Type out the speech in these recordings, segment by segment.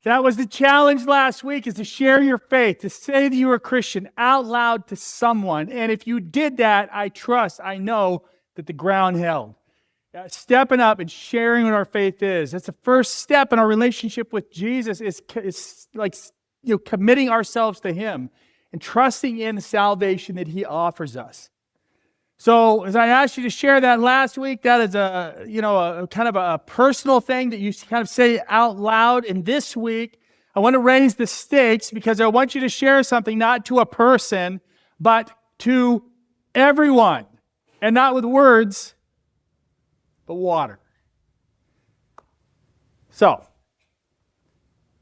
That was the challenge last week, is to share your faith, to say that you are a Christian out loud to someone. And if you did that, I know that the ground held. Stepping up and sharing what our faith is. That's the first step in our relationship with Jesus, is like, committing ourselves to Him and trusting in the salvation that He offers us. So as I asked you to share that last week, that is a kind of a personal thing that you kind of say out loud. And this week, I want to raise the stakes, because I want you to share something not to a person, but to everyone. And not with words, but water. So,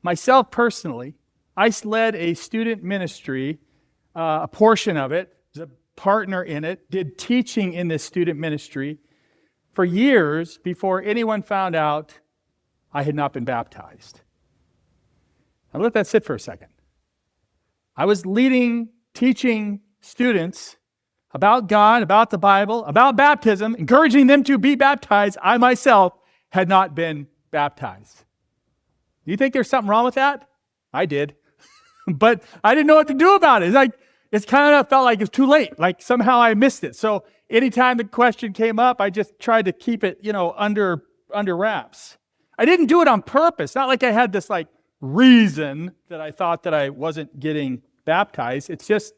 myself personally, I led a student ministry, a portion of it, partner in it, did teaching in this student ministry for years before anyone found out I had not been baptized. Now let that sit for a second. I was teaching students about God, about the Bible, about baptism, encouraging them to be baptized. I myself had not been baptized. You think there's something wrong with that? I did. But I didn't know what to do about it. It's kind of felt like it's too late, like somehow I missed it. So anytime the question came up, I just tried to keep it, under wraps. I didn't do it on purpose. Not like I had this reason that I thought that I wasn't getting baptized. It's just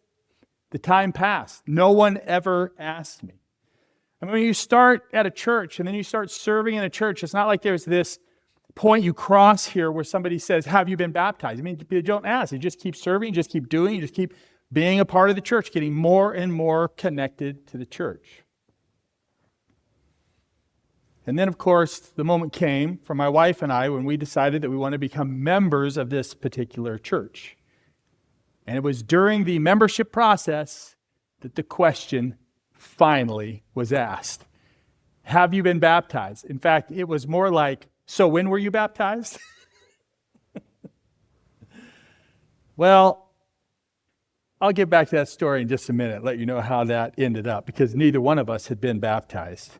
the time passed. No one ever asked me. I mean, when you start at a church and then you start serving in a church, it's not like there's this point you cross here where somebody says, "Have you been baptized?" I mean, you don't ask. You just keep serving, you just keep doing, you just keep being a part of the church, getting more and more connected to the church. And then, of course, the moment came for my wife and I when we decided that we want to become members of this particular church. And it was during the membership process that the question finally was asked. Have you been baptized? In fact, it was more like, so when were you baptized? Well, I'll get back to that story in just a minute, let you know how that ended up, because neither one of us had been baptized.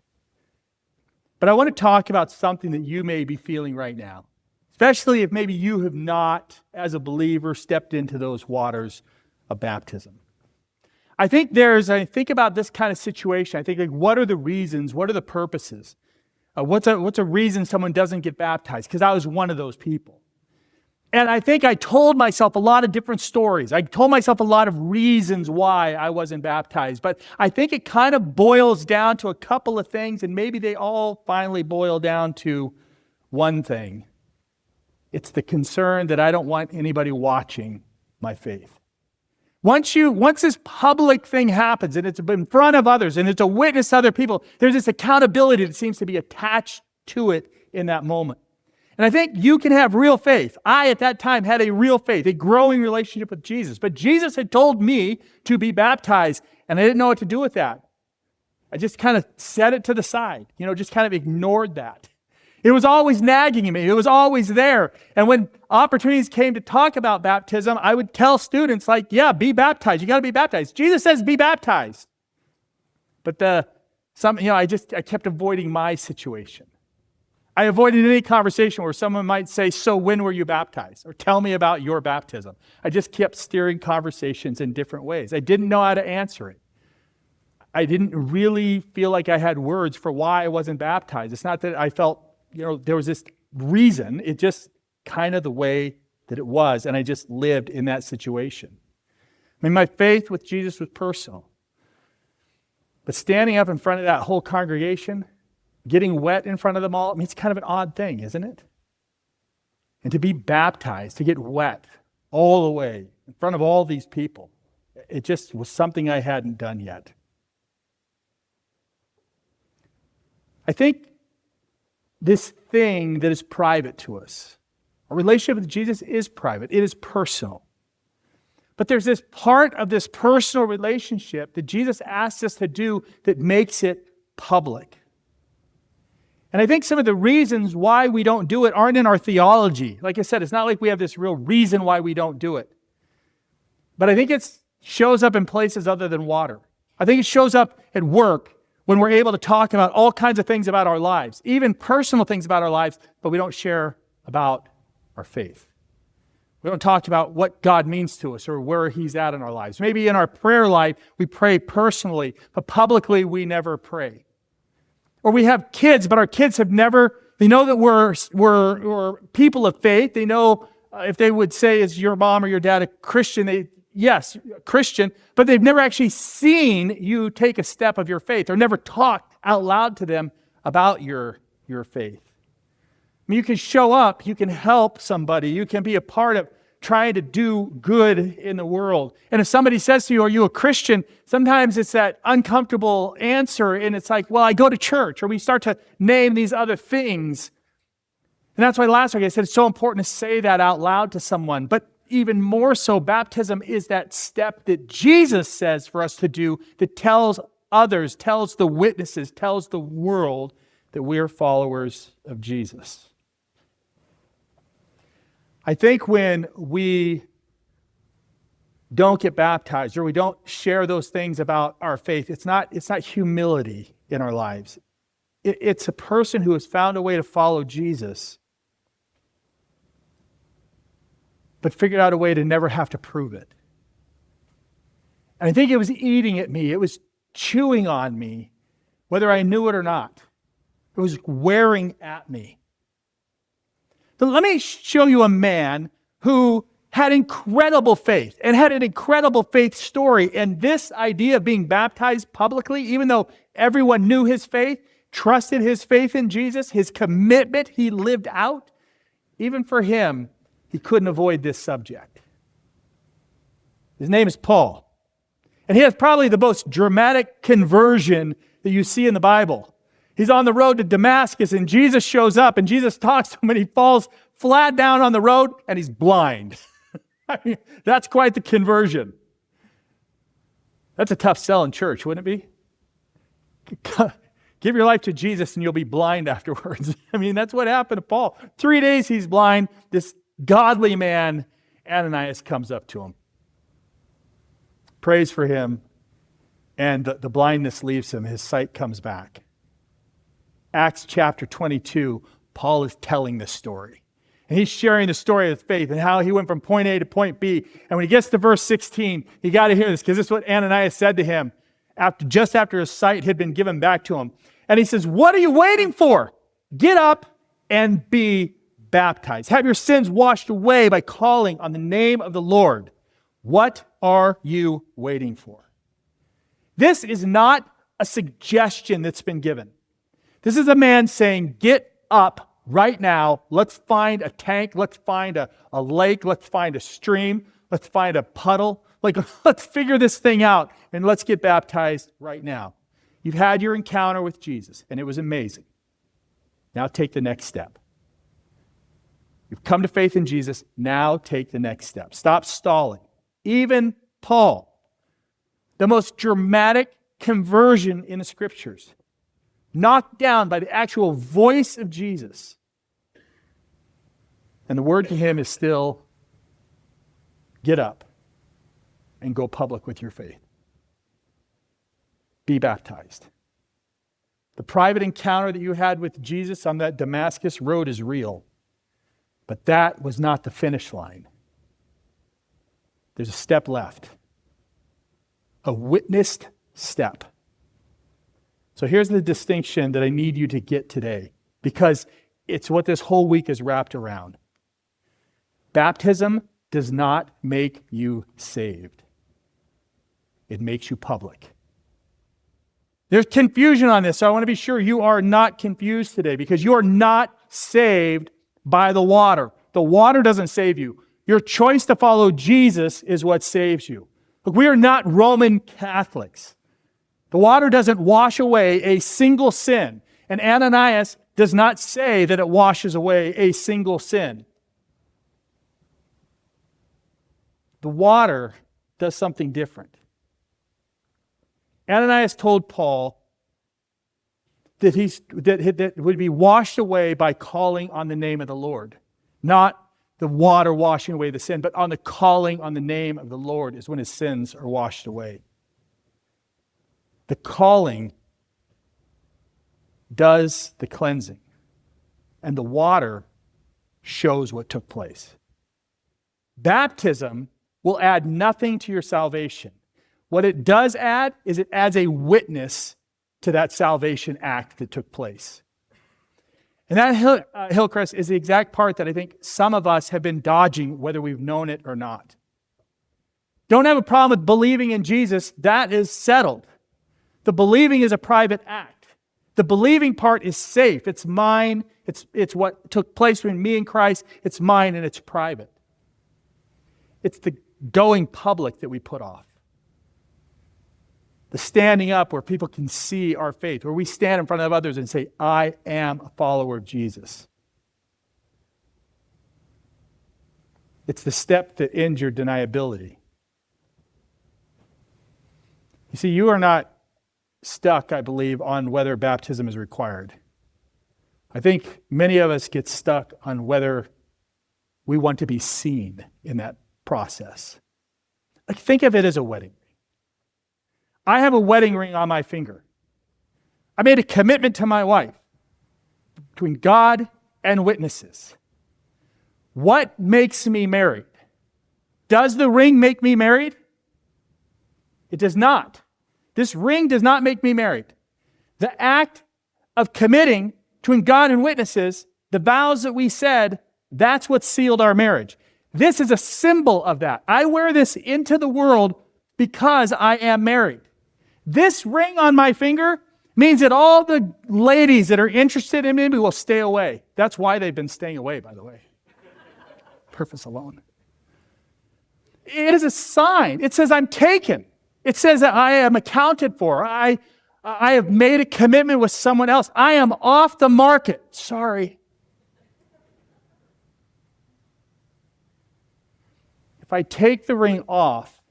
But I want to talk about something that you may be feeling right now, especially if maybe you have not, as a believer, stepped into those waters of baptism. I think about this kind of situation, I think, what are the reasons, what are the purposes? What's a reason someone doesn't get baptized? Because I was one of those people. And I think I told myself a lot of different stories. I told myself a lot of reasons why I wasn't baptized. But I think it kind of boils down to a couple of things, and maybe they all finally boil down to one thing. It's the concern that I don't want anybody watching my faith. Once this public thing happens, and it's in front of others, and it's a witness to other people, there's this accountability that seems to be attached to it in that moment. And I think you can have real faith. I, at that time, had a real faith, a growing relationship with Jesus. But Jesus had told me to be baptized, and I didn't know what to do with that. I just kind of set it to the side, just kind of ignored that. It was always nagging at me. It was always there. And when opportunities came to talk about baptism, I would tell students, be baptized. You got to be baptized. Jesus says be baptized. But I kept avoiding my situation. I avoided any conversation where someone might say, so when were you baptized? Or tell me about your baptism. I just kept steering conversations in different ways. I didn't know how to answer it. I didn't really feel like I had words for why I wasn't baptized. It's not that I felt, there was this reason. It just kind of the way that it was, and I just lived in that situation. I mean, my faith with Jesus was personal. But standing up in front of that whole congregation, getting wet in front of them all, it's kind of an odd thing, isn't it? And to be baptized, to get wet all the way in front of all these people, it just was something I hadn't done yet. I think this thing that is private to us, our relationship with Jesus is private. It is personal. But there's this part of this personal relationship that Jesus asks us to do that makes it public. And I think some of the reasons why we don't do it aren't in our theology. Like I said, it's not like we have this real reason why we don't do it. But I think it shows up in places other than water. I think it shows up at work when we're able to talk about all kinds of things about our lives, even personal things about our lives, but we don't share about our faith. We don't talk about what God means to us or where He's at in our lives. Maybe in our prayer life, we pray personally, but publicly we never pray. Or we have kids, but our kids have never, they know that we're people of faith. They know if they would say, is your mom or your dad a Christian? Yes, Christian, but they've never actually seen you take a step of your faith or never talked out loud to them about your faith. I mean, you can show up, you can help somebody, you can be a part of trying to do good in the world. And if somebody says to you, are you a Christian? Sometimes it's that uncomfortable answer, and it's like, well, I go to church, or we start to name these other things. And that's why last week I said it's so important to say that out loud to someone. But even more so, baptism is that step that Jesus says for us to do that tells others, tells the witnesses, tells the world that we are followers of Jesus. I think when we don't get baptized or we don't share those things about our faith, it's not humility in our lives. It's a person who has found a way to follow Jesus, but figured out a way to never have to prove it. And I think it was eating at me. It was chewing on me, whether I knew it or not. It was wearing at me. But let me show you a man who had incredible faith and had an incredible faith story. And this idea of being baptized publicly, even though everyone knew his faith, trusted his faith in Jesus, his commitment he lived out, even for him, he couldn't avoid this subject. His name is Paul. And he has probably the most dramatic conversion that you see in the Bible. He's on the road to Damascus, and Jesus shows up, and Jesus talks to him, and he falls flat down on the road, and he's blind. I mean, that's quite the conversion. That's a tough sell in church, wouldn't it be? Give your life to Jesus, and you'll be blind afterwards. I mean, that's what happened to Paul. 3 days he's blind. This godly man, Ananias, comes up to him, prays for him, and the blindness leaves him. His sight comes back. Acts chapter 22, Paul is telling this story. And he's sharing the story of faith and how he went from point A to point B. And when he gets to verse 16, you got to hear this, because this is what Ananias said to him just after his sight had been given back to him. And he says, "What are you waiting for? Get up and be baptized. Have your sins washed away by calling on the name of the Lord." What are you waiting for? This is not a suggestion that's been given. This is a man saying, get up right now. Let's find a tank. Let's find a lake. Let's find a stream. Let's find a puddle. Let's figure this thing out, and let's get baptized right now. You've had your encounter with Jesus, and it was amazing. Now take the next step. You've come to faith in Jesus. Now take the next step. Stop stalling. Even Paul, the most dramatic conversion in the Scriptures, knocked down by the actual voice of Jesus. And the word to him is still, get up and go public with your faith. Be baptized. The private encounter that you had with Jesus on that Damascus road is real, but that was not the finish line. There's a step left, a witnessed step. So here's the distinction that I need you to get today, because it's what this whole week is wrapped around. Baptism does not make you saved. It makes you public. There's confusion on this, so I want to be sure you are not confused today, because you are not saved by the water. The water doesn't save you. Your choice to follow Jesus is what saves you. Look, we are not Roman Catholics. The water doesn't wash away a single sin. And Ananias does not say that it washes away a single sin. The water does something different. Ananias told Paul that that would be washed away by calling on the name of the Lord. Not the water washing away the sin, but on the calling on the name of the Lord is when his sins are washed away. The calling does the cleansing, and the water shows what took place. Baptism will add nothing to your salvation. What it does add is it adds a witness to that salvation act that took place. And that Hillcrest is the exact part that I think some of us have been dodging, whether we've known it or not. Don't have a problem with believing in Jesus. That is settled. The believing is a private act. The believing part is safe. It's mine. It's what took place between me and Christ. It's mine and it's private. It's the going public that we put off. The standing up where people can see our faith, where we stand in front of others and say, I am a follower of Jesus. It's the step that ends your deniability. You see, you are not stuck, I believe, on whether baptism is required. I think many of us get stuck on whether we want to be seen in that process. Like, think of it as a wedding. I have a wedding ring on my finger. I made a commitment to my wife between God and witnesses. What makes me married? Does the ring make me married? It does not. This ring does not make me married. The act of committing between God and witnesses, the vows that we said, that's what sealed our marriage. This is a symbol of that. I wear this into the world because I am married. This ring on my finger means that all the ladies that are interested in me will stay away. That's why they've been staying away, by the way. Purpose alone. It is a sign. It says I'm taken. It says that I am accounted for. I have made a commitment with someone else. I am off the market. Sorry. If I take the ring off,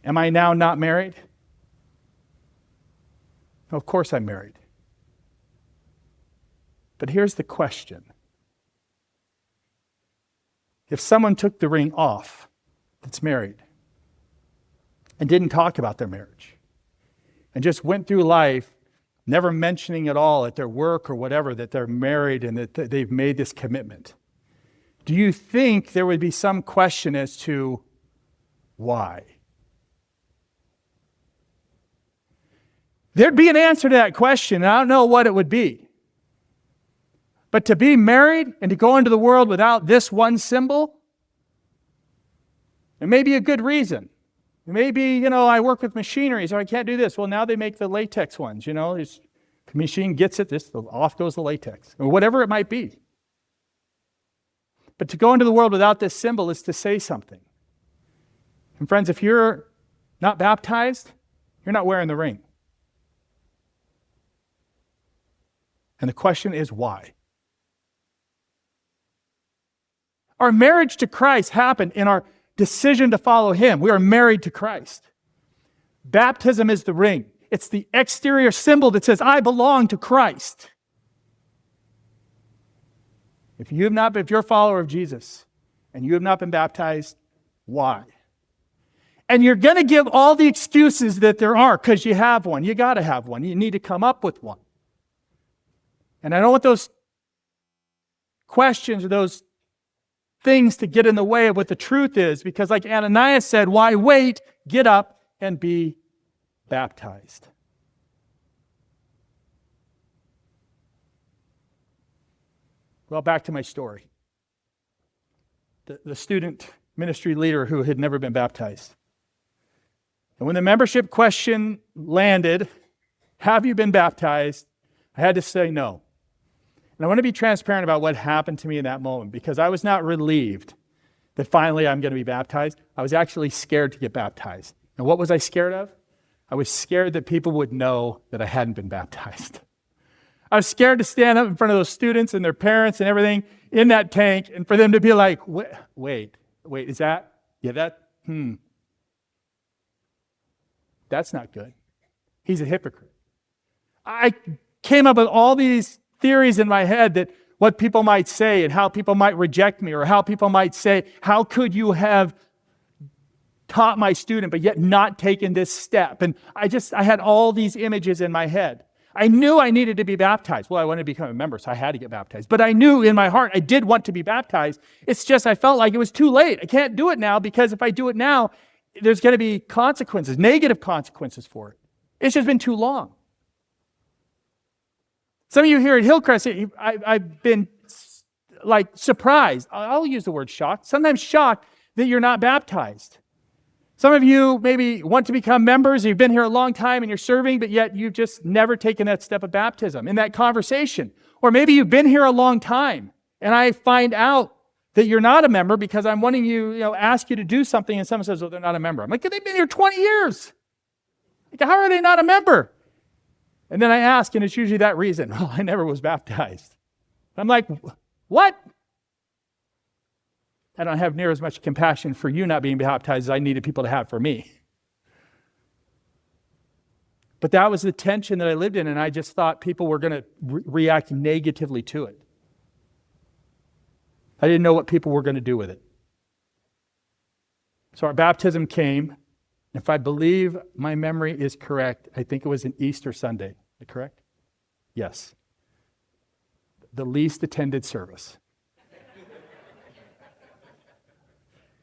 am I now not married? Of course I'm married. But here's the question. If someone took the ring off that's married and didn't talk about their marriage and just went through life never mentioning at all at their work or whatever that they're married and that they've made this commitment, do you think there would be some question as to why? There'd be an answer to that question, and I don't know what it would be. But to be married and to go into the world without this one symbol, it may be a good reason. It may be, I work with machinery, so I can't do this. Well, now they make the latex ones, the machine gets it, off goes the latex, or whatever it might be. But to go into the world without this symbol is to say something. And friends, if you're not baptized, you're not wearing the ring. And the question is why? Our marriage to Christ happened in our decision to follow Him. We are married to Christ. Baptism is the ring. It's the exterior symbol that says, I belong to Christ. If you're a follower of Jesus and you have not been baptized, why? And you're going to give all the excuses that there are because you have one. You got to have one. You need to come up with one. And I don't want those questions or those things to get in the way of what the truth is, because like Ananias said, why wait? Get up and be baptized. Well, back to my story. The student ministry leader who had never been baptized. And when the membership question landed, have you been baptized? I had to say no. And I want to be transparent about what happened to me in that moment, because I was not relieved that finally I'm going to be baptized. I was actually scared to get baptized. And what was I scared of? I was scared that people would know that I hadn't been baptized. I was scared to stand up in front of those students and their parents and everything in that tank and for them to be like, wait, is that? Yeah, that's not good. He's a hypocrite. I came up with all these theories in my head that what people might say and how people might reject me, or how people might say, how could you have taught my student but yet not taken this step? And I had all these images in my head. I knew I needed to be baptized. Well, I wanted to become a member, so I had to get baptized. But I knew in my heart I did want to be baptized. It's just I felt like it was too late. I can't do it now because if I do it now, there's going to be consequences, negative consequences for it. It's just been too long. Some of you here at Hillcrest, I've been like surprised. I'll use the word shocked. Sometimes shocked that you're not baptized. Some of you maybe want to become members. You've been here a long time and you're serving, but yet you've just never taken that step of baptism in that conversation. Or maybe you've been here a long time and I find out that you're not a member because I'm wanting ask you to do something and someone says, oh, they're not a member. I'm like, they've been here 20 years. Like, how are they not a member? And then I ask, and it's usually that reason. Well, I never was baptized. I'm like, what? I don't have near as much compassion for you not being baptized as I needed people to have for me. But that was the tension that I lived in, and I just thought people were going to react negatively to it. I didn't know what people were going to do with it. So our baptism came. If I believe my memory is correct, I think it was an Easter Sunday. Is it correct? Yes. The least attended service.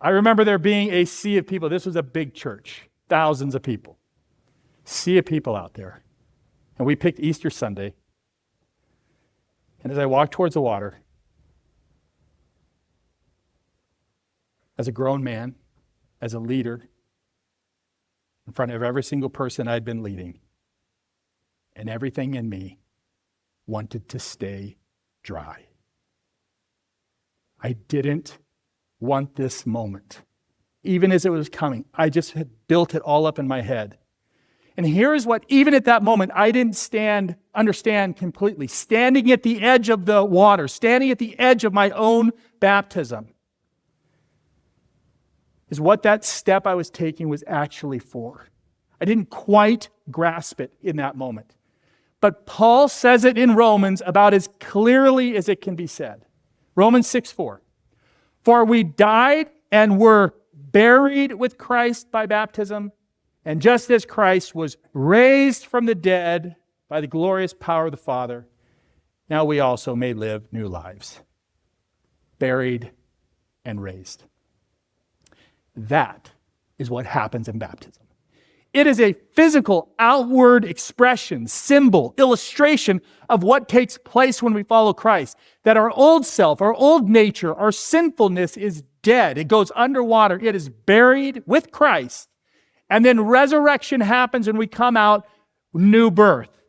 I remember there being a sea of people. This was a big church, thousands of people. Sea of people out there. And we picked Easter Sunday. And as I walked towards the water, as a grown man, as a leader, in front of every single person I'd been leading, and everything in me wanted to stay dry. I didn't want this moment. Even as it was coming, I just had built it all up in my head. And here is what, even at that moment, I didn't understand completely. Standing at the edge of the water, standing at the edge of my own baptism, is what that step I was taking was actually for. I didn't quite grasp it in that moment. But Paul says it in Romans about as clearly as it can be said. Romans 6:4. For we died and were buried with Christ by baptism, and just as Christ was raised from the dead by the glorious power of the Father, now we also may live new lives. Buried and raised. That is what happens in baptism. It is a physical, outward expression, symbol, illustration of what takes place when we follow Christ. That our old self, our old nature, our sinfulness is dead. It goes underwater. It is buried with Christ. And then resurrection happens and we come out new birth.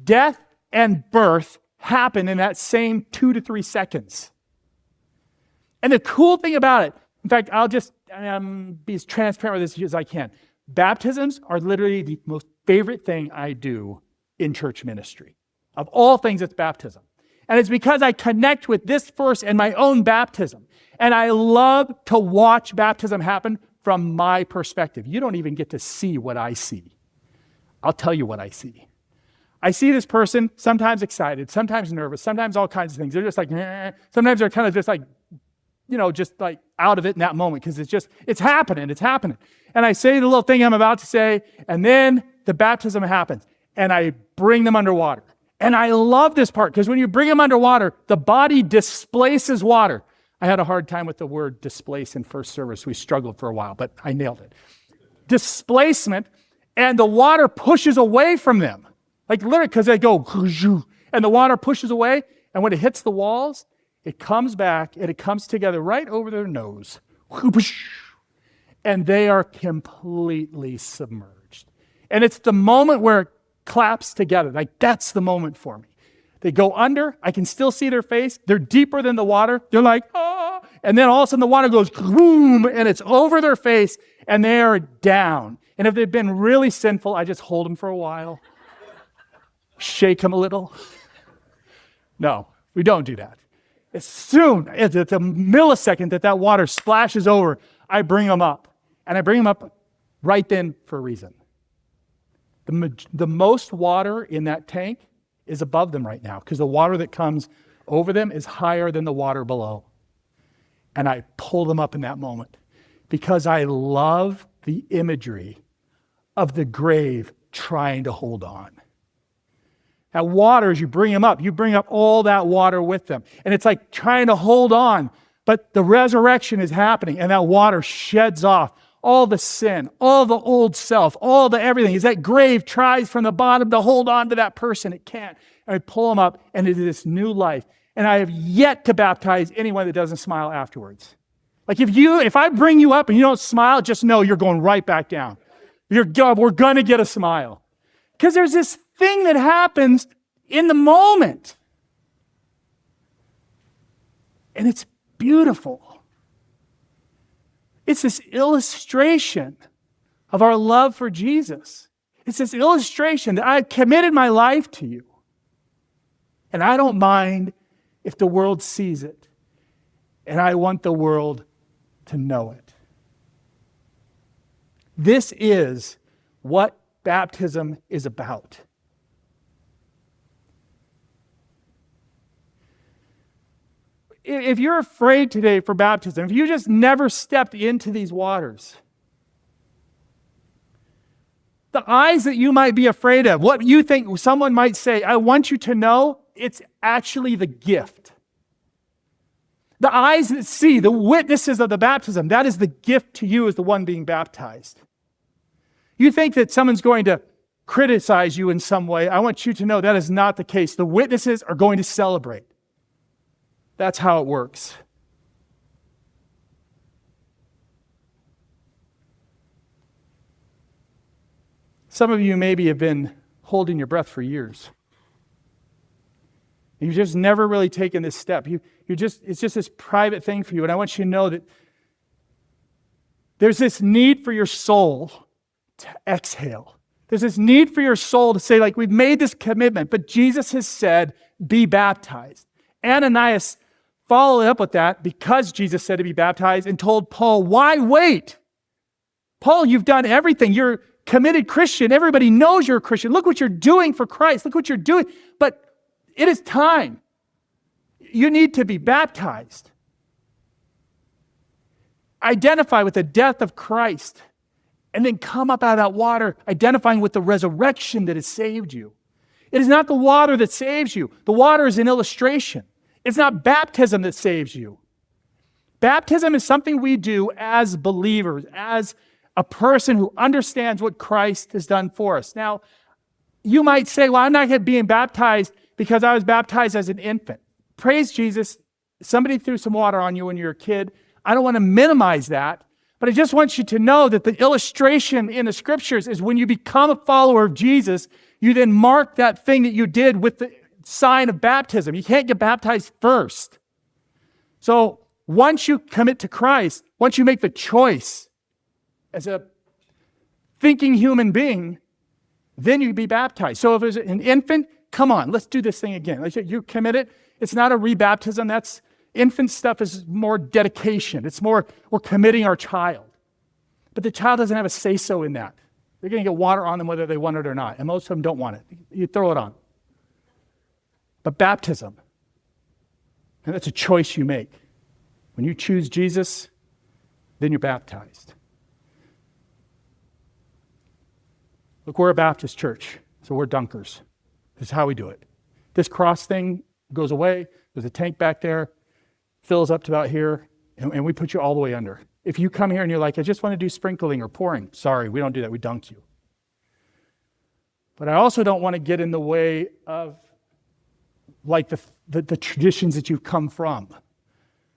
Death and birth happen in that same 2 to 3 seconds. And the cool thing about it, in fact, I'll just be as transparent with this as I can. Baptisms are literally the most favorite thing I do in church ministry. Of all things, it's baptism. And it's because I connect with this verse and my own baptism. And I love to watch baptism happen from my perspective. You don't even get to see what I see. I'll tell you what I see. I see this person sometimes excited, sometimes nervous, sometimes all kinds of things. They're just like, eh. Sometimes they're kind of just like, just like out of it in that moment because it's happening. And I say the little thing I'm about to say, and then the baptism happens, and I bring them underwater. And I love this part because when you bring them underwater, the body displaces water. I had a hard time with the word displace in first service. We struggled for a while, but I nailed it. Displacement, and the water pushes away from them. Like literally, because they go, and the water pushes away, and when it hits the walls, it comes back, and it comes together right over their nose. And they are completely submerged. And it's the moment where it claps together. Like, that's the moment for me. They go under. I can still see their face. They're deeper than the water. They're like, ah. And then all of a sudden the water goes, boom, and it's over their face, and they are down. And if they've been really sinful, I just hold them for a while. Shake them a little. No, we don't do that. As soon as it's a millisecond that water splashes over, I bring them up. And I bring them up right then for a reason. The most water in that tank is above them right now because the water that comes over them is higher than the water below. And I pull them up in that moment because I love the imagery of the grave trying to hold on. That water, as you bring them up, you bring up all that water with them. And it's like trying to hold on, but the resurrection is happening, and that water sheds off all the sin, all the old self, all the everything. As that grave tries from the bottom to hold on to that person, it can't. And I pull them up, and it is this new life. And I have yet to baptize anyone that doesn't smile afterwards. Like if I bring you up and you don't smile, just know you're going right back down. We're going to get a smile. Because there's this thing that happens in the moment. And it's beautiful. It's this illustration of our love for Jesus. It's this illustration that I've committed my life to you. And I don't mind if the world sees it. And I want the world to know it. This is what baptism is about. If you're afraid today for baptism, if you just never stepped into these waters, the eyes that you might be afraid of, what you think someone might say, I want you to know, it's actually the gift. The eyes that see, the witnesses of the baptism, that is the gift to you as the one being baptized. You think that someone's going to criticize you in some way. I want you to know that is not the case. The witnesses are going to celebrate. That's how it works. Some of you maybe have been holding your breath for years. You've just never really taken this step. It's just this private thing for you. And I want you to know that there's this need for your soul to exhale. There's this need for your soul to say, like, we've made this commitment, but Jesus has said, be baptized. Ananias followed up with that because Jesus said to be baptized and told Paul, why wait? Paul, you've done everything. You're a committed Christian. Everybody knows you're a Christian. Look what you're doing for Christ. Look what you're doing. But it is time. You need to be baptized. Identify with the death of Christ and then come up out of that water, identifying with the resurrection that has saved you. It is not the water that saves you. The water is an illustration. It's not baptism that saves you. Baptism is something we do as believers, as a person who understands what Christ has done for us. Now, you might say, well, I'm not being baptized because I was baptized as an infant. Praise Jesus. Somebody threw some water on you when you were a kid. I don't want to minimize that, but I just want you to know that the illustration in the scriptures is when you become a follower of Jesus, you then mark that thing that you did with the sign of baptism. You can't get baptized first. So once you commit to Christ, once you make the choice as a thinking human being, then you be baptized. So if it's an infant, come on, let's do this thing again. You commit it. It's not a rebaptism. That's infant stuff is more dedication. It's more we're committing our child. But the child doesn't have a say-so in that. They're going to get water on them whether they want it or not. And most of them don't want it. You throw it on. But baptism, and that's a choice you make. When you choose Jesus, then you're baptized. Look, we're a Baptist church, so we're dunkers. This is how we do it. This cross thing goes away. There's a tank back there, fills up to about here, and we put you all the way under. If you come here and you're like, I just want to do sprinkling or pouring, sorry, we don't do that. We dunk you. But I also don't want to get in the way of like the traditions that you've come from.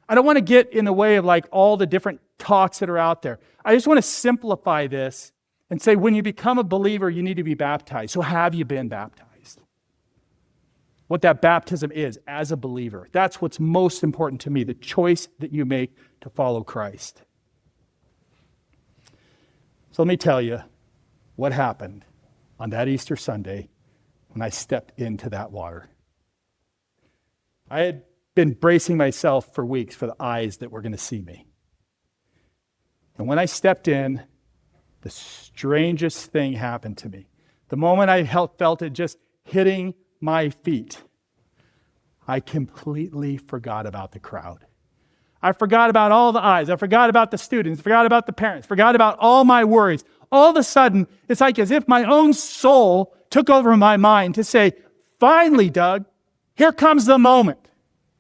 I don't want to get in the way of like all the different talks that are out there. I just want to simplify this and say when you become a believer, you need to be baptized. So have you been baptized? What that baptism is as a believer. That's what's most important to me, the choice that you make to follow Christ. So let me tell you what happened on that Easter Sunday when I stepped into that water. I had been bracing myself for weeks for the eyes that were going to see me. And when I stepped in, the strangest thing happened to me. The moment I felt it just hitting my feet, I completely forgot about the crowd. I forgot about all the eyes. I forgot about the students. Forgot about the parents. Forgot about all my worries. All of a sudden, it's like as if my own soul took over my mind to say, finally, Doug, here comes the moment.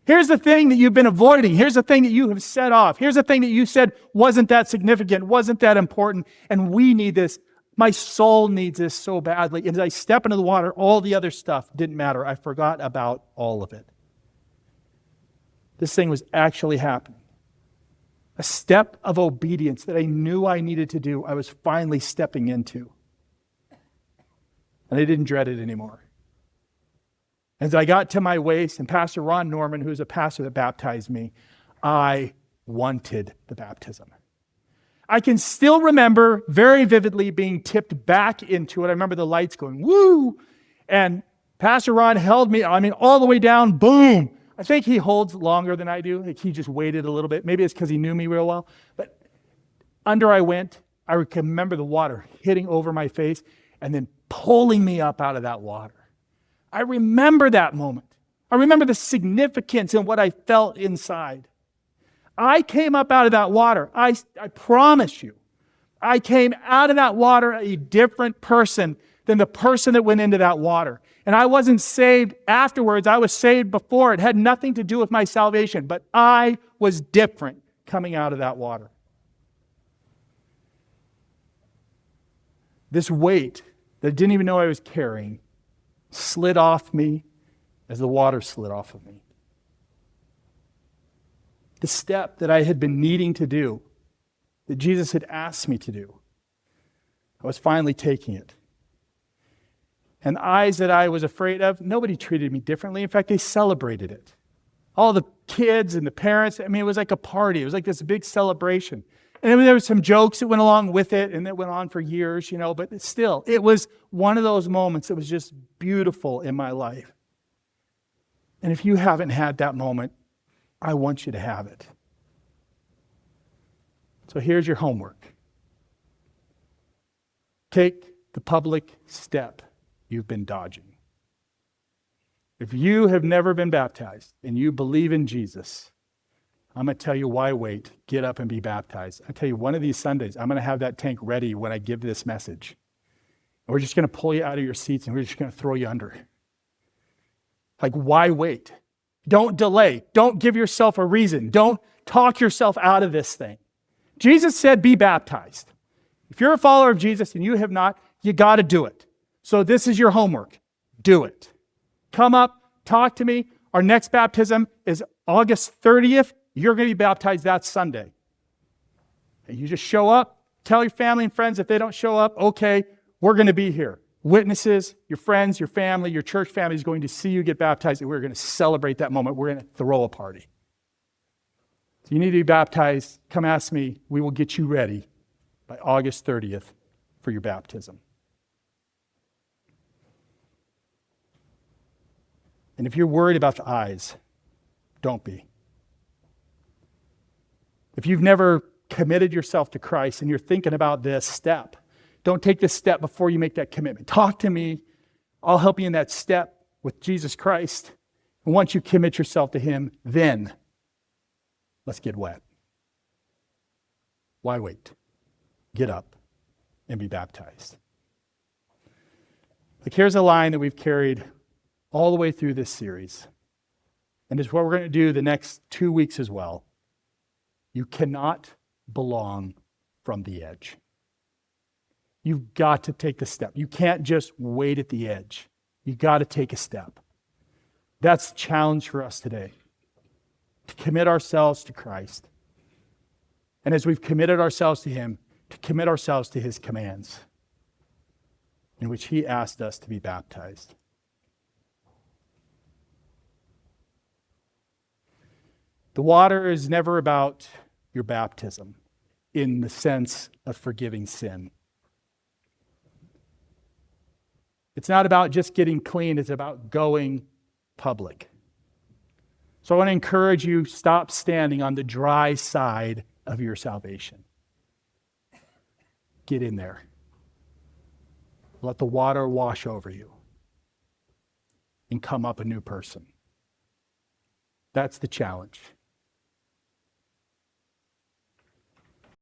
Here's the thing that you've been avoiding. Here's the thing that you have set off. Here's the thing that you said wasn't that significant, wasn't that important, and we need this. My soul needs this so badly. And as I step into the water, all the other stuff didn't matter. I forgot about all of it. This thing was actually happening. A step of obedience that I knew I needed to do, I was finally stepping into. And I didn't dread it anymore. As I got to my waist, and Pastor Ron Norman, who's a pastor that baptized me, I wanted the baptism. I can still remember very vividly being tipped back into it. I remember the lights going, woo! And Pastor Ron held me, all the way down, boom! I think he holds longer than I do. Like he just waited a little bit. Maybe it's because he knew me real well. But under I went, I can remember the water hitting over my face and then pulling me up out of that water. I remember that moment. I remember the significance in what I felt inside. I came up out of that water. I promise you, I came out of that water a different person than the person that went into that water. And I wasn't saved afterwards. I was saved before. It had nothing to do with my salvation, but I was different coming out of that water. This weight that I didn't even know I was carrying slid off me as the water slid off of me. The step that I had been needing to do, that Jesus had asked me to do, I was finally taking it. And the eyes that I was afraid of, nobody treated me differently. In fact, they celebrated it. All the kids and the parents, it was like a party. It was like this big celebration. And there were some jokes that went along with it, and that went on for years, but still, it was one of those moments that was just beautiful in my life. And if you haven't had that moment, I want you to have it. So here's your homework. Take the public step you've been dodging. If you have never been baptized and you believe in Jesus, I'm going to tell you why wait. Get up and be baptized. I tell you, one of these Sundays, I'm going to have that tank ready when I give this message. And we're just going to pull you out of your seats and we're just going to throw you under. Like, why wait? Don't delay. Don't give yourself a reason. Don't talk yourself out of this thing. Jesus said, be baptized. If you're a follower of Jesus and you have not, you got to do it. So this is your homework. Do it. Come up, talk to me. Our next baptism is August 30th. You're going to be baptized that Sunday. And you just show up, tell your family and friends. If they don't show up, okay, we're going to be here. Witnesses, your friends, your family, your church family is going to see you get baptized, and we're going to celebrate that moment. We're going to throw a party. So you need to be baptized. Come ask me. We will get you ready by August 30th for your baptism. And if you're worried about the eyes, don't be. If you've never committed yourself to Christ and you're thinking about this step, don't take this step before you make that commitment. Talk to me. I'll help you in that step with Jesus Christ. And once you commit yourself to Him, then let's get wet. Why wait? Get up and be baptized. Like, here's a line that we've carried all the way through this series. And it's what we're going to do the next 2 weeks as well. You cannot belong from the edge. You've got to take the step. You can't just wait at the edge. You've got to take a step. That's the challenge for us today. To commit ourselves to Christ. And as we've committed ourselves to Him, to commit ourselves to His commands, in which He asked us to be baptized. The water is never about your baptism in the sense of forgiving sin. It's not about just getting clean, it's about going public. So I want to encourage you, stop standing on the dry side of your salvation. Get in there. Let the water wash over you and come up a new person. That's the challenge.